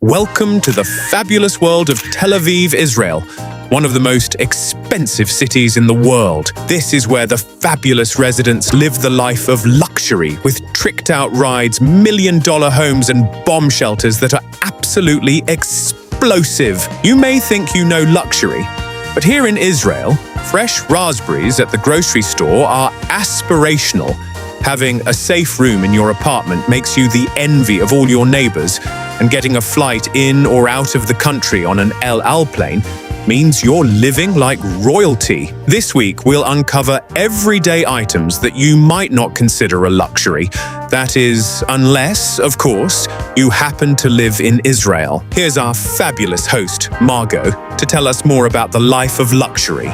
Welcome to the fabulous world of Tel Aviv, Israel, one of the most expensive cities in the world. This is where the fabulous residents live the life of luxury with tricked-out rides, million-dollar homes and bomb shelters that are absolutely explosive. You may think you know luxury, but here in Israel, fresh raspberries at the grocery store are aspirational. Having a safe room in your apartment makes you the envy of all your neighbors, and getting a flight in or out of the country on an El Al plane means you're living like royalty. This week, we'll uncover everyday items that you might not consider a luxury. That is, unless, of course, you happen to live in Israel. Here's our fabulous host, Margot, to tell us more about the life of luxury.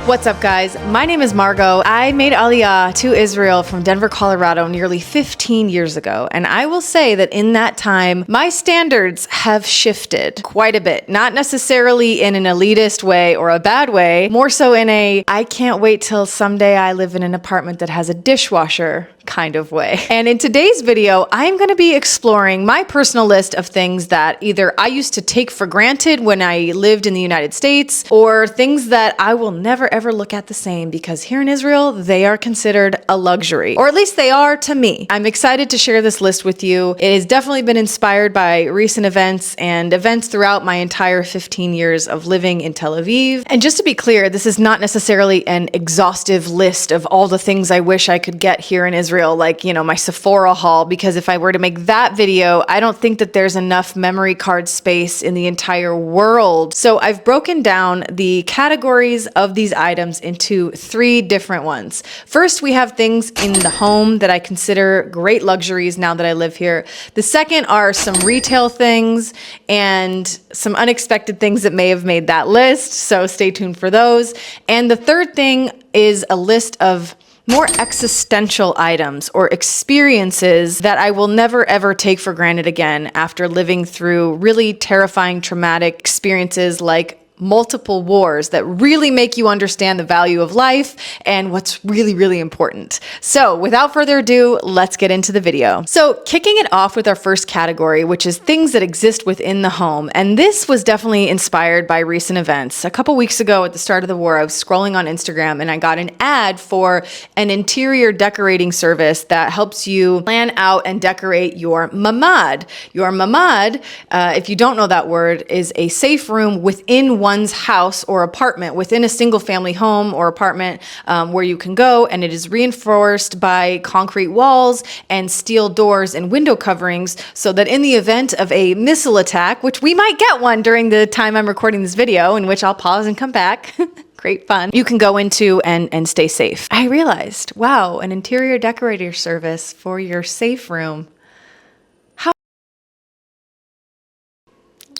What's up, guys? My name is Margot. I made Aliyah to Israel from Denver, Colorado nearly 15 years ago. And I will say that in that time, my standards have shifted quite a bit. Not necessarily in an elitist way or a bad way, more so in a, I can't wait till someday I live in an apartment that has a dishwasher kind of way. And in today's video, I'm going to be exploring my personal list of things that either I used to take for granted when I lived in the United States, or things that I will never ever look at the same, because here in Israel, they are considered a luxury, or at least they are to me. I'm excited to share this list with you. It has definitely been inspired by recent events and events throughout my entire 15 years of living in Tel Aviv. And just to be clear, this is not necessarily an exhaustive list of all the things I wish I could get here in Israel, like, you know, my Sephora haul, because if I were to make that video, I don't think that there's enough memory card space in the entire world. So I've broken down the categories of these items into three different ones. First, we have things in the home that I consider great luxuries now that I live here. The second are some retail things and some unexpected things that may have made that list, so stay tuned for those. And the third thing is a list of more existential items or experiences that I will never ever take for granted again after living through really terrifying, traumatic experiences like multiple wars that really make you understand the value of life and what's really, really important. So without further ado, let's get into the video. So kicking it off with our first category, which is things that exist within the home. And this was definitely inspired by recent events. A couple weeks ago at the start of the war, I was scrolling on Instagram and I got an ad for an interior decorating service that helps you plan out and decorate your mamad. Your mamad, if you don't know that word, is a safe room within one's house or apartment, within a single family home or apartment, where you can go, and it is reinforced by concrete walls and steel doors and window coverings, so that in the event of a missile attack, which we might get one during the time I'm recording this video, in which I'll pause and come back, great fun, you can go into and stay safe. I realized, wow, an interior decorator service for your safe room.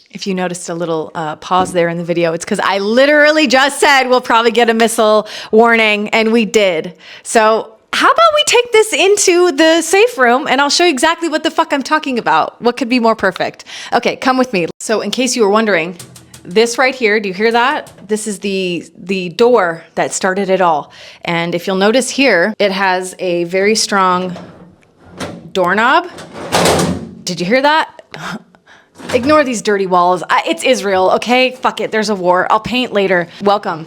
If you noticed a little pause there in the video, it's because I literally just said we'll probably get a missile warning, and we did. So how about we take this into the safe room and I'll show you exactly what the fuck I'm talking about. What could be more perfect? Okay, come with me. So in case you were wondering, this right here, do you hear that? This is the door that started it all. And if you'll notice here, it has a very strong doorknob. Did you hear that? Ignore these dirty walls. It's Israel, okay? Fuck it, there's a war. I'll paint later. Welcome.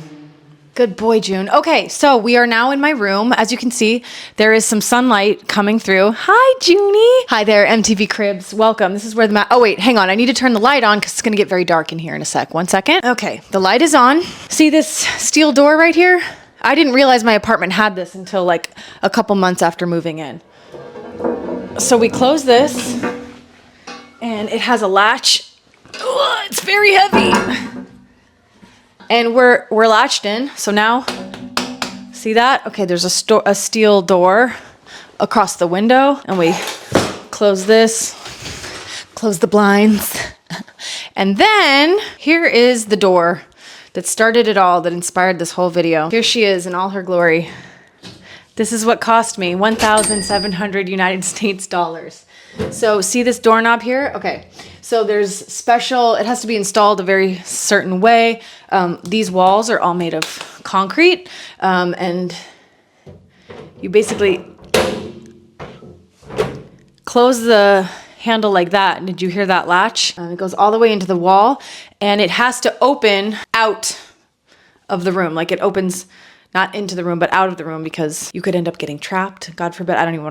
Good boy, June. Okay, so we are now in my room. As you can see, there is some sunlight coming through. Hi, Junie. Hi there, MTV Cribs. Welcome. This is where the oh wait, hang on. I need to turn the light on because it's gonna get very dark in here in a sec. 1 second. Okay, the light is on. See this steel door right here? I didn't realize my apartment had this until like a couple months after moving in. So we close this, and it has a latch. Ugh, it's very heavy. And we're latched in. So now, see that? Okay, there's a steel door across the window, and we close this, close the blinds. And then here is the door that started it all, that inspired this whole video. Here she is in all her glory. This is what cost me 1,700 United States dollars. So see this doorknob here? Okay, so there's special, it has to be installed a very certain way. These walls are all made of concrete, and you basically close the handle like that. Did you hear that latch? It goes all the way into the wall, and it has to open out of the room. Like it opens not into the room, but out of the room, because you could end up getting trapped. God forbid. I don't even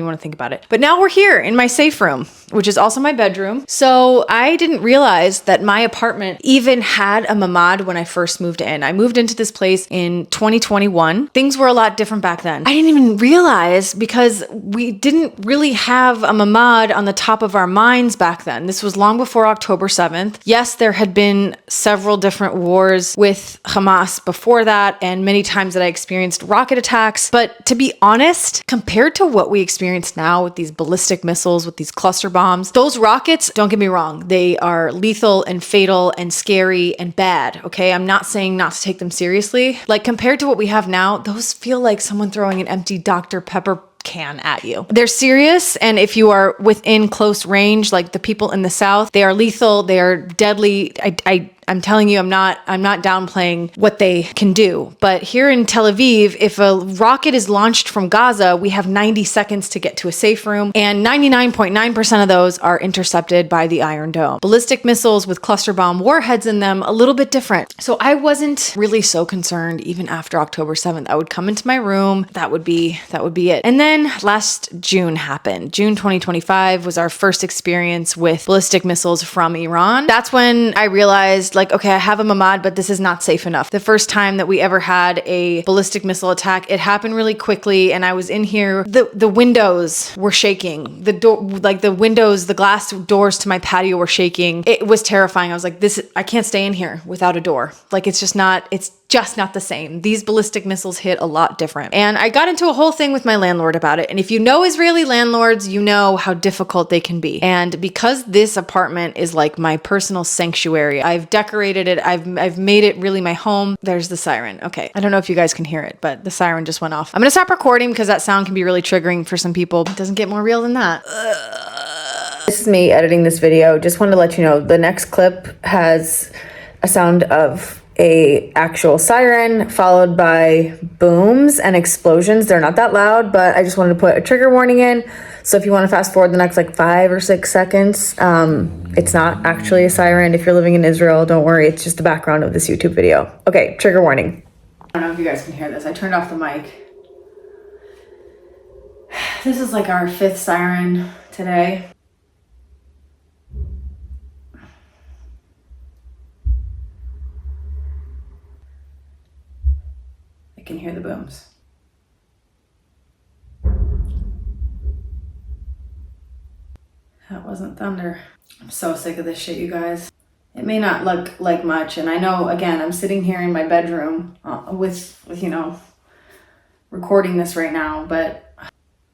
want to think about it. But now we're here in my safe room, which is also my bedroom. So I didn't realize that my apartment even had a mamad when I first moved in. I moved into this place in 2021. Things were a lot different back then. I didn't even realize, because we didn't really have a mamad on the top of our minds back then. This was long before October 7th. Yes, there had been several different wars with Hamas before that, and many times that I experienced rocket attacks. But to be honest, compared to what we experience now with these ballistic missiles, with these cluster bombs, those rockets, don't get me wrong, they are lethal and fatal and scary and bad, okay? I'm not saying not to take them seriously. Like, compared to what we have now, those feel like someone throwing an empty Dr. Pepper can at you. They're serious, and if you are within close range, like the people in the South, they are lethal, they are deadly. I'm telling you, I'm not downplaying what they can do. But here in Tel Aviv, if a rocket is launched from Gaza, we have 90 seconds to get to a safe room, and 99.9% of those are intercepted by the Iron Dome. Ballistic missiles with cluster bomb warheads in them, a little bit different. So I wasn't really so concerned even after October 7th. I would come into my room, that would be it. And then last June happened. June 2025 was our first experience with ballistic missiles from Iran. That's when I realized, like, okay, I have a mamad, but this is not safe enough. The first time that we ever had a ballistic missile attack, it happened really quickly, and I was in here. The windows were shaking. The door, like the windows, the glass doors to my patio were shaking. It was terrifying. I was like, I can't stay in here without a door. Like, it's just not the same. These ballistic missiles hit a lot different. And I got into a whole thing with my landlord about it. And if you know Israeli landlords, you know how difficult they can be. And because this apartment is like my personal sanctuary, I've decorated it. I've made it really my home. There's the siren. Okay. I don't know if you guys can hear it, but the siren just went off. I'm going to stop recording because that sound can be really triggering for some people. It doesn't get more real than that. This is me editing this video. Just wanted to let you know the next clip has a sound of a actual siren followed by booms and explosions. They're not that loud, but I just wanted to put a trigger warning in. So if you want to fast forward the next like 5 or 6 seconds, it's not actually a siren. If you're living in Israel, don't worry. It's just the background of this YouTube video. Okay, trigger warning. I don't know if you guys can hear this. I turned off the mic. This is like our 5th siren today. I can hear the booms. That wasn't thunder. I'm so sick of this shit, you guys. It may not look like much, and I know, again, I'm sitting here in my bedroom with you know, recording this right now, but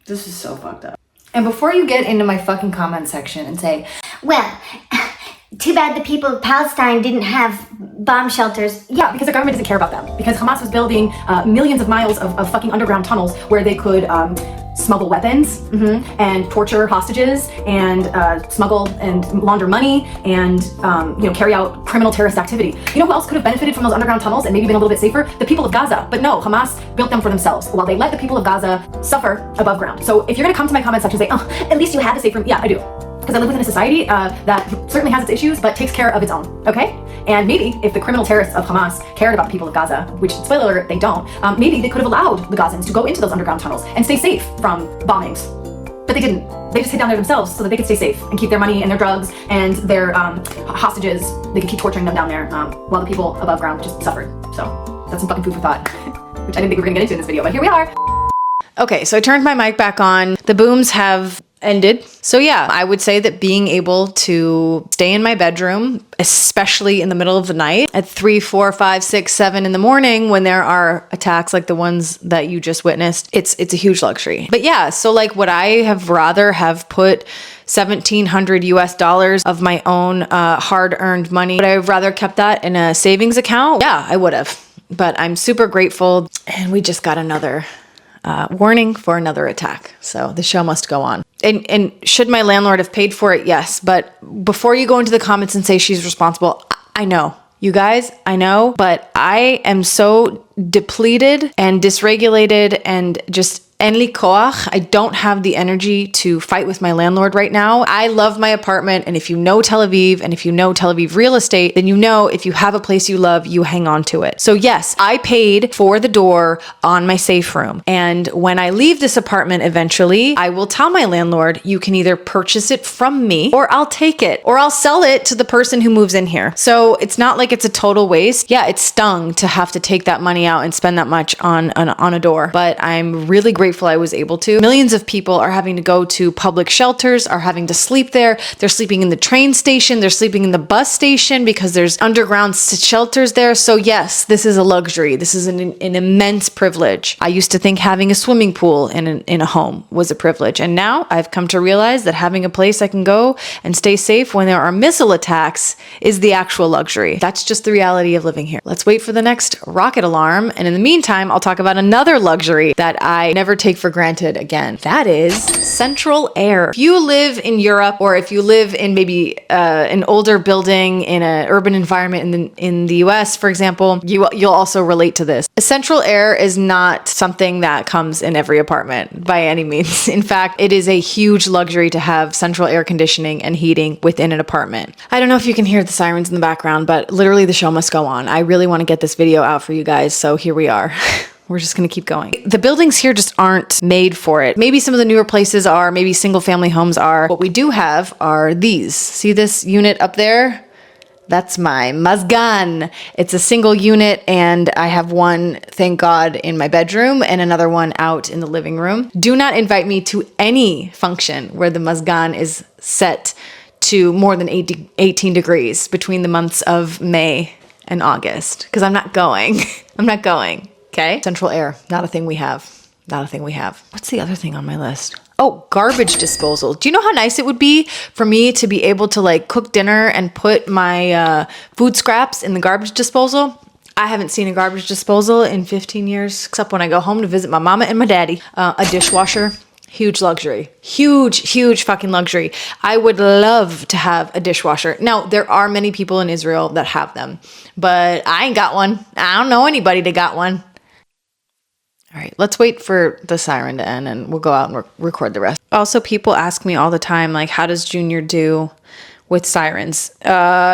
this is so fucked up. And before you get into my fucking comment section and say, well, too bad the people of Palestine didn't have bomb shelters. yeah, because the government doesn't care about them. Because Hamas was building millions of miles of fucking underground tunnels where they could smuggle weapons and torture hostages and smuggle and launder money and you know, carry out criminal terrorist activity. You know who else could have benefited from those underground tunnels and maybe been a little bit safer? The people of Gaza. But no, Hamas built them for themselves while they let the people of Gaza suffer above ground. So if you're gonna come to my comment section and say, oh, at least you have a safe room. Yeah, I do. Because I live within a society that certainly has its issues, but takes care of its own, okay? And maybe if the criminal terrorists of Hamas cared about the people of Gaza, which, spoiler alert, they don't, maybe they could have allowed the Gazans to go into those underground tunnels and stay safe from bombings. But they didn't. They just hid down there themselves so that they could stay safe and keep their money and their drugs and their hostages. They could keep torturing them down there while the people above ground just suffered. So that's some fucking food for thought, which I didn't think we were gonna get into in this video, but here we are. Okay, so I turned my mic back on. The booms have ended. So yeah, I would say that being able to stay in my bedroom, especially in the middle of the night at 3, 4, 5, 6, 7 in the morning when there are attacks like the ones that you just witnessed, it's a huge luxury. But yeah, so like, would I have rather have put $1,700 US of my own hard-earned money? Would I have rather kept that in a savings account? Yeah, I would have. But I'm super grateful, and we just got another warning for another attack. So the show must go on. And should my landlord have paid for it? Yes. But before you go into the comments and say she's responsible, I know. You guys, I know. But I am so depleted and dysregulated and just En li koach, I don't have the energy to fight with my landlord right now. I love my apartment, and if you know Tel Aviv, and if you know Tel Aviv real estate, then you know if you have a place you love, you hang on to it. So yes, I paid for the door on my safe room. And when I leave this apartment eventually, I will tell my landlord, you can either purchase it from me, or I'll take it, or I'll sell it to the person who moves in here. So it's not like it's a total waste. Yeah, it stung to have to take that money out and spend that much on a door, but I'm really grateful I was able to. Millions of people are having to go to public shelters, are having to sleep there. They're sleeping in the train station. They're sleeping in the bus station because there's underground shelters there. So yes, this is a luxury. This is an immense privilege. I used to think having a swimming pool in a home was a privilege. And now I've come to realize that having a place I can go and stay safe when there are missile attacks is the actual luxury. That's just the reality of living here. Let's wait for the next rocket alarm. And in the meantime, I'll talk about another luxury that I never take for granted again. That is central air. If you live in Europe, or if you live in maybe an older building in an urban environment in the US, for example, you'll also relate to this. Central air is not something that comes in every apartment by any means. In fact, it is a huge luxury to have central air conditioning and heating within an apartment. I don't know if you can hear the sirens in the background, but literally the show must go on. I really want to get this video out for you guys, so here we are. We're just going to keep going. The buildings here just aren't made for it. Maybe some of the newer places are, maybe single family homes are. What we do have are these. See this unit up there? That's my mazgan. It's a single unit, and I have one, thank God, in my bedroom and another one out in the living room. Do not invite me to any function where the mazgan is set to more than 18 degrees between the months of May and August, because I'm not going. I'm not going. Okay. Central air, not a thing we have. Not a thing we have. What's the other thing on my list? Oh, garbage disposal. Do you know how nice it would be for me to be able to like cook dinner and put my food scraps in the garbage disposal? I haven't seen a garbage disposal in 15 years, except when I go home to visit my mama and my daddy. A dishwasher. Huge luxury. Huge fucking luxury. I would love to have a dishwasher. Now, there are many people in Israel that have them, but I ain't got one. I don't know anybody that got one. All right, let's wait for the siren to end and we'll go out and record the rest. Also, people ask me all the time, like, how does Junior do with sirens?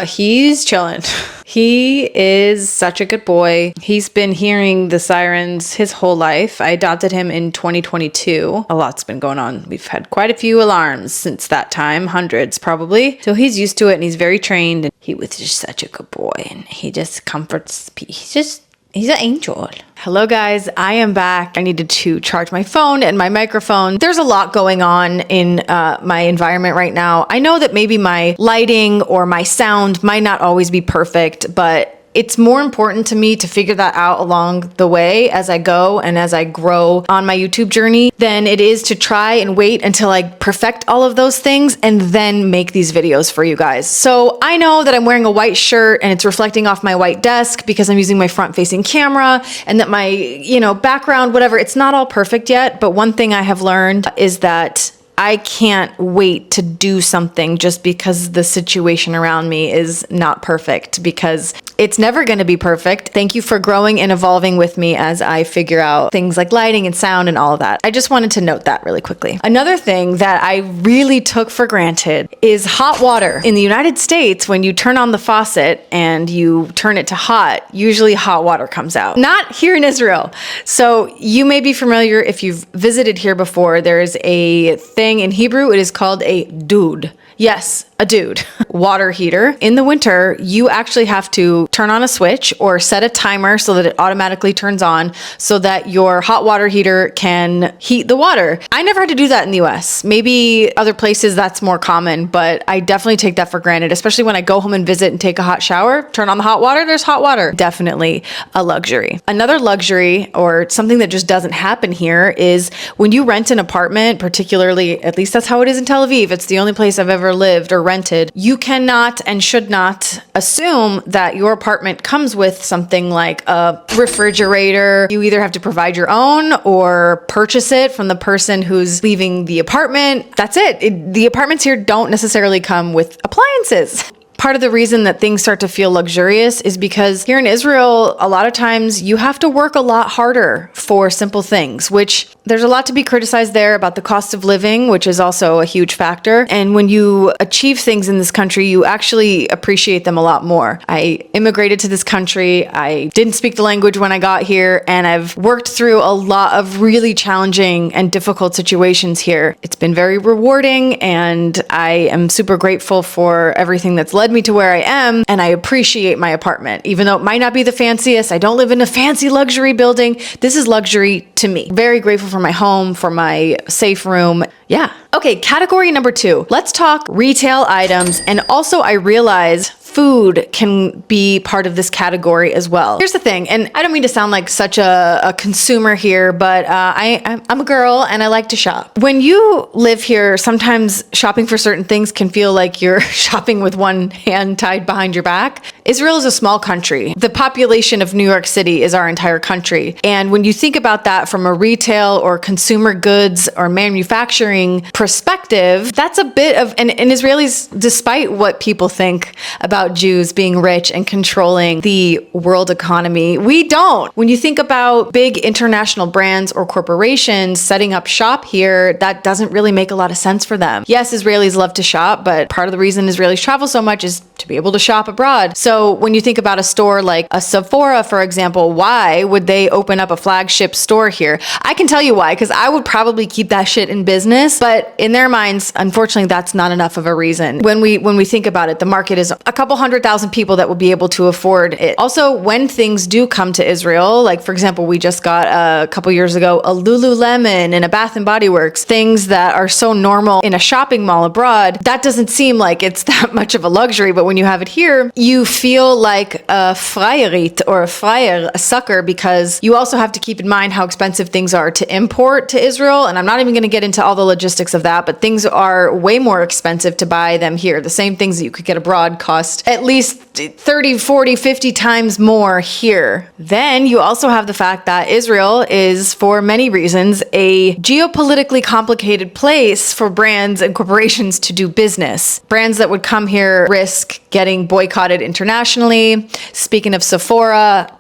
He's chilling. He is such a good boy. He's been hearing the sirens his whole life. I adopted him in 2022. A lot's been going on. We've had quite a few alarms since that time, hundreds probably. So he's used to it and he's very trained. And he was just such a good boy and he just comforts. He's an angel. Hello guys, I am back. I needed to charge my phone and my microphone. There's a lot going on in my environment right now. I know that maybe my lighting or my sound might not always be perfect, but it's more important to me to figure that out along the way as I go and as I grow on my YouTube journey than it is to try and wait until I perfect all of those things and then make these videos for you guys. So I know that I'm wearing a white shirt and it's reflecting off my white desk because I'm using my front facing camera, and that my, background, whatever, it's not all perfect yet. But one thing I have learned is that I can't wait to do something just because the situation around me is not perfect, because it's never going to be perfect. Thank you for growing and evolving with me as I figure out things like lighting and sound and all of that. I just wanted to note that really quickly. Another thing that I really took for granted is hot water. In the United States, when you turn on the faucet and you turn it to hot, usually hot water comes out. Not here in Israel. So you may be familiar if you've visited here before. There's a thing in Hebrew, it is called a dude. Yes, a dude. Water heater. In the winter, you actually have to turn on a switch or set a timer so that it automatically turns on so that your hot water heater can heat the water. I never had to do that in the US. Maybe other places that's more common, but I definitely take that for granted, especially when I go home and visit and take a hot shower, turn on the hot water, there's hot water. Definitely a luxury. Another luxury, or something that just doesn't happen here, is when you rent an apartment, particularly, at least that's how it is in Tel Aviv. It's the only place I've ever lived or rented. You cannot and should not assume that your apartment comes with something like a refrigerator. You either have to provide your own or purchase it from the person who's leaving the apartment. That's it. The apartments here don't necessarily come with appliances. Part of the reason that things start to feel luxurious is because here in Israel, a lot of times you have to work a lot harder for simple things, which there's a lot to be criticized there about the cost of living, which is also a huge factor. And when you achieve things in this country, you actually appreciate them a lot more. I immigrated to this country. I didn't speak the language when I got here, and I've worked through a lot of really challenging and difficult situations here. It's been very rewarding, and I am super grateful for everything that's led me to where I am, and I appreciate my apartment. Even though it might not be the fanciest, I don't live in a fancy luxury building. This is luxury to me. Very grateful for my home, for my safe room. Yeah. Okay, category number 2. Let's talk retail items. And also I realize food can be part of this category as well. Here's the thing, and I don't mean to sound like such a consumer here, but I'm a girl and I like to shop. When you live here, sometimes shopping for certain things can feel like you're shopping with one hand tied behind your back. Israel is a small country. The population of New York City is our entire country. And when you think about that from a retail or consumer goods or manufacturing perspective, that's a bit of, and Israelis, despite what people think about Jews being rich and controlling the world economy, we don't. When you think about big international brands or corporations setting up shop here, that doesn't really make a lot of sense for them. Yes, Israelis love to shop, but part of the reason Israelis travel so much is to be able to shop abroad. So when you think about a store like a Sephora, for example, why would they open up a flagship store here? I can tell you why, because I would probably keep that shit in business, but in their minds, unfortunately, that's not enough of a reason. When we think about it, the market is a couple 100,000 people that will be able to afford it. Also, when things do come to Israel, like for example, we just got a couple years ago a Lululemon and a Bath and Body Works, things that are so normal in a shopping mall abroad, that doesn't seem like it's that much of a luxury. But when you have it here, you feel like a Freierit or a Freier, a sucker, because you also have to keep in mind how expensive things are to import to Israel. And I'm not even going to get into all the logistics of that, but things are way more expensive to buy them here. The same things that you could get abroad cost at least 30, 40, 50 times more here. Then you also have the fact that Israel is, for many reasons, a geopolitically complicated place for brands and corporations to do business. Brands that would come here risk getting boycotted internationally. Speaking of Sephora,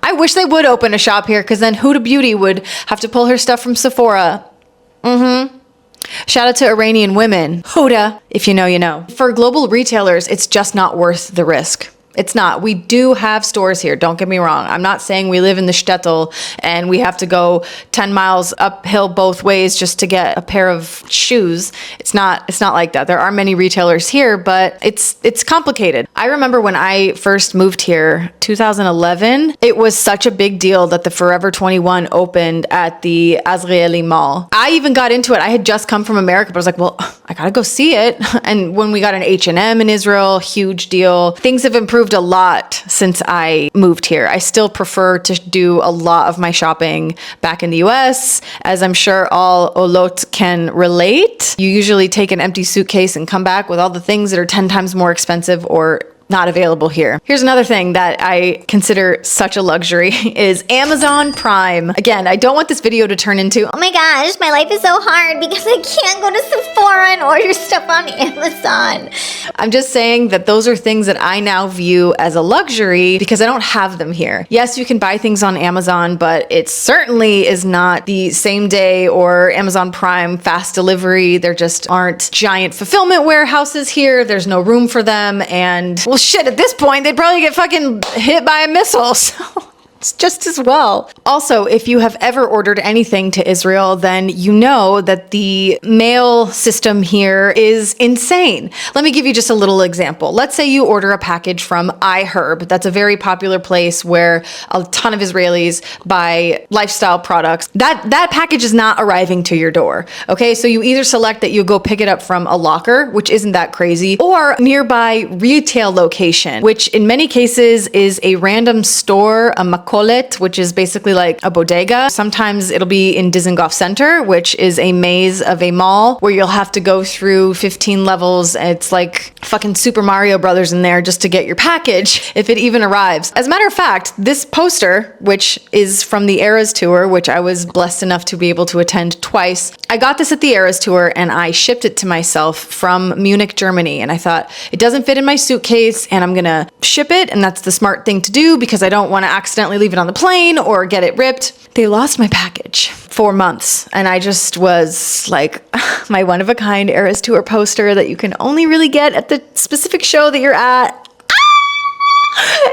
I wish they would open a shop here, because then Huda Beauty would have to pull her stuff from Sephora. Shout out to Iranian women. Huda, if you know, you know. For global retailers, it's just not worth the risk. It's not. We do have stores here. Don't get me wrong. I'm not saying we live in the shtetl and we have to go 10 miles uphill both ways just to get a pair of shoes. It's not like that. There are many retailers here, but it's complicated. I remember when I first moved here, 2011, it was such a big deal that the Forever 21 opened at the Azrieli Mall. I even got into it. I had just come from America, but I was like, well, I gotta go see it. And when we got an H&M in Israel, huge deal. Things have improved a lot since I moved here. I still prefer to do a lot of my shopping back in the US, as I'm sure all Olot can relate. You usually take an empty suitcase and come back with all the things that are 10 times more expensive or not available here. Here's another thing that I consider such a luxury is Amazon Prime. Again, I don't want this video to turn into, Oh my gosh, my life is so hard because I can't go to Sephora and order stuff on Amazon. I'm just saying that those are things that I now view as a luxury because I don't have them here. Yes, you can buy things on Amazon, but it certainly is not the same day or Amazon Prime fast delivery. There just aren't giant fulfillment warehouses here. There's no room for them. And well, shit, at this point, they'd probably get fucking hit by a missile. So it's just as well. Also, if you have ever ordered anything to Israel, then you know that the mail system here is insane. Let me give you just a little example. Let's say you order a package from iHerb. That's a very popular place where a ton of Israelis buy lifestyle products. That package is not arriving to your door. Okay, so you either select that you go pick it up from a locker, which isn't that crazy, or nearby retail location, which in many cases is a random store, a makor mecholet, which is basically like a bodega. Sometimes it'll be in Dizengoff Center, which is a maze of a mall where you'll have to go through 15 levels. It's like fucking Super Mario Brothers in there just to get your package, if it even arrives. As a matter of fact, this poster, which is from the Eras Tour, which I was blessed enough to be able to attend twice, I got this at the Eras Tour and I shipped it to myself from Munich, Germany. And I thought, it doesn't fit in my suitcase and I'm gonna ship it, and that's the smart thing to do because I don't want to accidentally leave it on the plane or get it ripped. They lost my package for months, and I just was like, my one-of-a-kind Eras Tour poster that you can only really get at the specific show that you're at.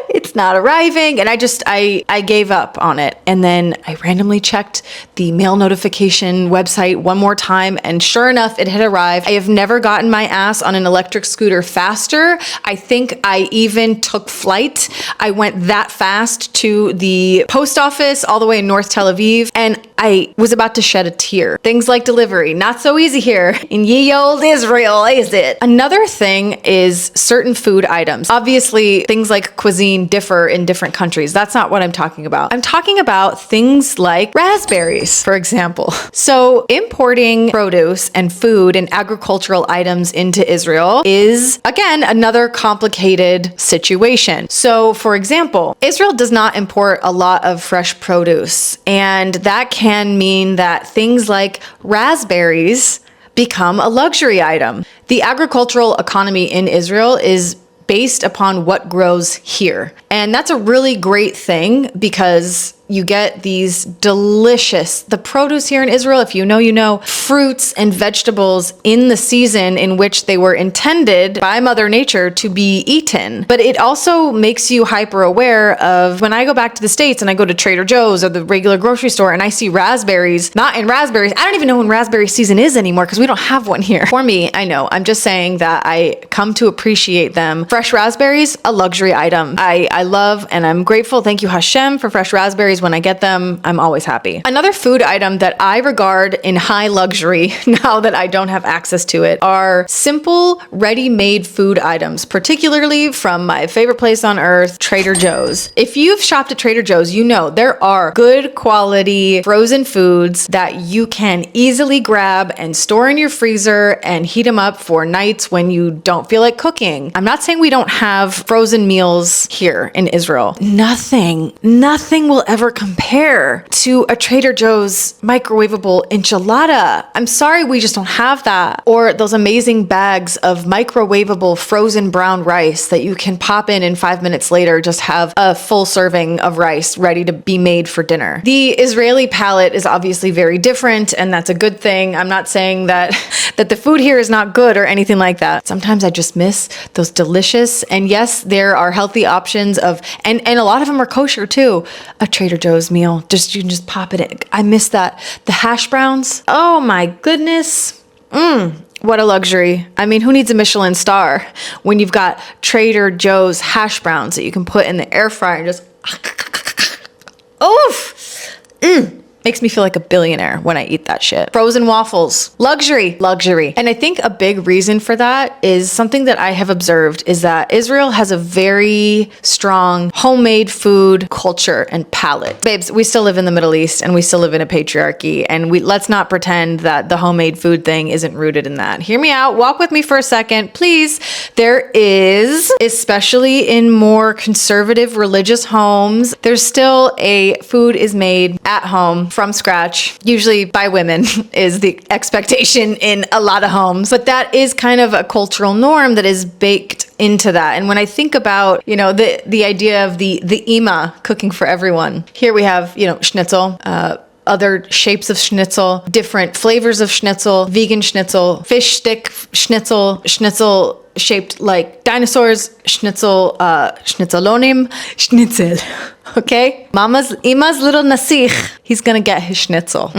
It's not arriving, and I gave up on it. And then I randomly checked the mail notification website one more time, and sure enough, it had arrived. I have never gotten my ass on an electric scooter faster. I think I even took flight. I went that fast to the post office all the way in North Tel Aviv, and I was about to shed a tear. Things like delivery, not so easy here in ye old Israel, is it? Another thing is certain food items. Obviously, things like cuisine differ in different countries. That's not what I'm talking about. I'm talking about things like raspberries, for example. So importing produce and food and agricultural items into Israel is, again, another complicated situation. So, for example, Israel does not import a lot of fresh produce, and that can mean that things like raspberries become a luxury item. The agricultural economy in Israel is based upon what grows here. And that's a really great thing because you get these delicious, the produce here in Israel, if you know, you know, fruits and vegetables in the season in which they were intended by Mother Nature to be eaten. But it also makes you hyper aware of when I go back to the States and I go to Trader Joe's or the regular grocery store and I see raspberries, not in raspberries. I don't even know when raspberry season is anymore because we don't have one here. For me, I know. I'm just saying that I come to appreciate them. Fresh raspberries, a luxury item. I love and I'm grateful. Thank you, Hashem, for fresh raspberries. When I get them, I'm always happy. Another food item that I regard in high luxury now that I don't have access to it are simple, ready-made food items, particularly from my favorite place on earth, Trader Joe's. If you've shopped at Trader Joe's, you know there are good quality frozen foods that you can easily grab and store in your freezer and heat them up for nights when you don't feel like cooking. I'm not saying we don't have frozen meals here in Israel. Nothing will ever compare to a Trader Joe's microwavable enchilada. I'm sorry, we just don't have that. Or those amazing bags of microwavable frozen brown rice that you can pop in 5 minutes later, just have a full serving of rice ready to be made for dinner. The Israeli palate is obviously very different, and that's a good thing. I'm not saying that the food here is not good or anything like that. Sometimes I just miss those delicious, and yes, there are healthy options and a lot of them are kosher too. A Trader Joe's meal, you can just pop it in. I miss that. The hash browns. Oh my goodness. What a luxury. I mean, who needs a Michelin star when you've got Trader Joe's hash browns that you can put in the air fryer and just oof. Makes me feel like a billionaire when I eat that shit. Frozen waffles. Luxury. And I think a big reason for that is something that I have observed is that Israel has a very strong homemade food culture and palate. Babes, we still live in the Middle East and we still live in a patriarchy, and let's not pretend that the homemade food thing isn't rooted in that. Hear me out. Walk with me for a second, please. There is, especially in more conservative religious homes, there's still food is made at home from scratch, usually by women, is the expectation in a lot of homes. But that is kind of a cultural norm that is baked into that. And when I think about, the idea of the ima cooking for everyone, here we have, schnitzel, other shapes of schnitzel, different flavors of schnitzel, vegan schnitzel, fish stick schnitzel shaped like dinosaurs, schnitzel, schnitzelonim, schnitzel. Okay? Ima's little nasikh, he's gonna get his schnitzel.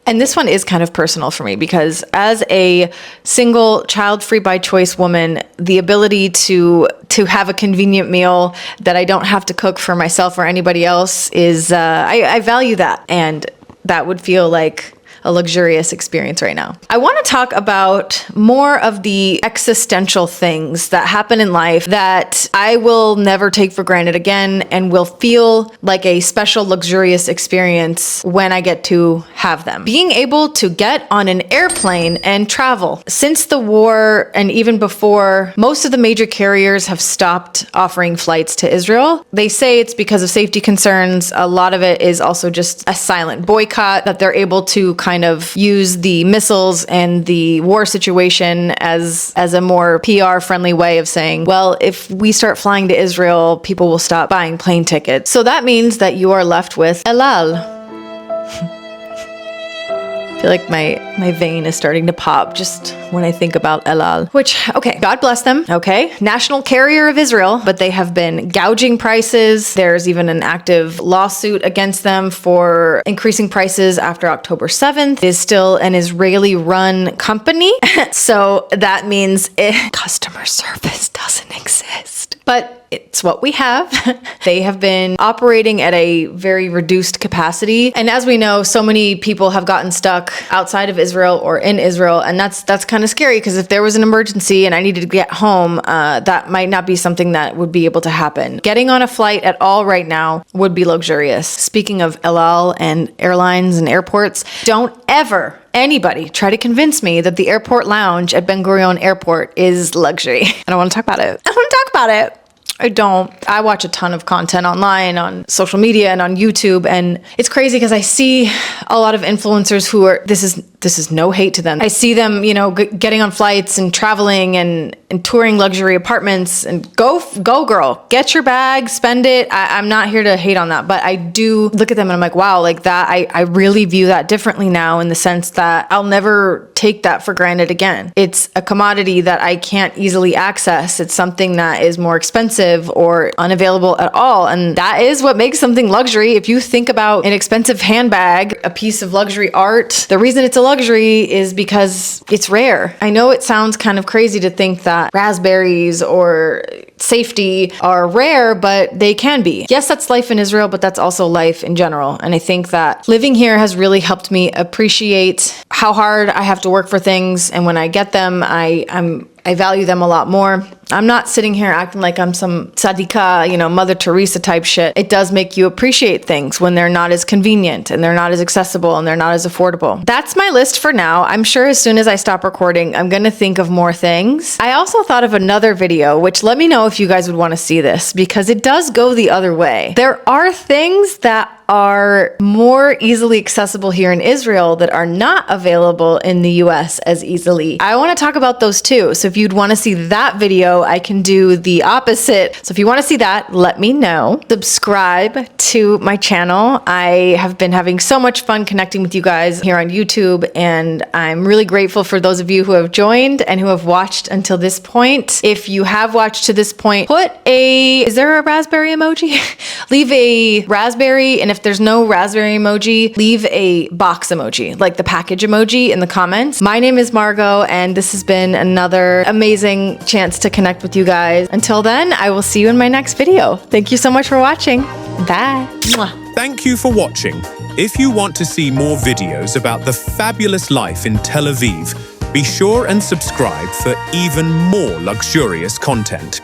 And this one is kind of personal for me because as a single child-free by choice woman, the ability to have a convenient meal that I don't have to cook for myself or anybody else is, I value that. And that would feel like a luxurious experience right now. I want to talk about more of the existential things that happen in life that I will never take for granted again and will feel like a special luxurious experience when I get to have them. Being able to get on an airplane and travel. Since the war and even before, most of the major carriers have stopped offering flights to Israel. They say it's because of safety concerns. A lot of it is also just a silent boycott, that they're able to kind of use the missiles and the war situation as a more PR friendly way of saying, well, if we start flying to Israel, people will stop buying plane tickets. So that means that you are left with El Al. I feel like my vein is starting to pop just when I think about El Al. Which, okay, God bless them, okay? National carrier of Israel, but they have been gouging prices. There's even an active lawsuit against them for increasing prices after October 7th. It is still an Israeli-run company, so that means customer service doesn't exist. But it's what we have. They have been operating at a very reduced capacity. And as we know, so many people have gotten stuck outside of Israel or in Israel. And that's kind of scary, because if there was an emergency and I needed to get home, that might not be something that would be able to happen. Getting on a flight at all right now would be luxurious. Speaking of El Al and airlines and airports, don't ever anybody try to convince me that the airport lounge at Ben Gurion Airport is luxury. I don't want to talk about it. I want to talk about it. I don't. I watch a ton of content online, on social media, and on YouTube, and it's crazy because I see a lot of influencers who are, this is no hate to them. I see them, getting on flights and traveling and touring luxury apartments, and go girl, get your bag, spend it. I'm not here to hate on that, but I do look at them and I'm like, wow, like that, I really view that differently now, in the sense that I'll never take that for granted again. It's a commodity that I can't easily access. It's something that is more expensive or unavailable at all. And that is what makes something luxury. If you think about an expensive handbag, a piece of luxury art, the reason it's a luxury is because it's rare. I know it sounds kind of crazy to think that raspberries or safety are rare, but they can be. Yes, that's life in Israel, but that's also life in general. And I think that living here has really helped me appreciate how hard I have to work for things. And when I get them, I value them a lot more. I'm not sitting here acting like I'm some tzadika, Mother Teresa type shit. It does make you appreciate things when they're not as convenient and they're not as accessible and they're not as affordable. That's my list for now. I'm sure as soon as I stop recording, I'm going to think of more things. I also thought of another video, which let me know if you guys would want to see this, because it does go the other way. There are things that are more easily accessible here in Israel that are not available in the US as easily. I want to talk about those too. So if you'd want to see that video, I can do the opposite. So if you want to see that, let me know. Subscribe to my channel. I have been having so much fun connecting with you guys here on YouTube, and I'm really grateful for those of you who have joined and who have watched until this point. If you have watched to this point, is there a raspberry emoji? Leave a raspberry, and if there's no raspberry emoji, leave a box emoji, like the package emoji, in the comments. My name is Margot, and this has been another amazing chance to connect with you guys. Until then, I will see you in my next video. Thank you so much for watching. Bye. Mwah. Thank you for watching. If you want to see more videos about the fabulous life in Tel Aviv, be sure and subscribe for even more luxurious content.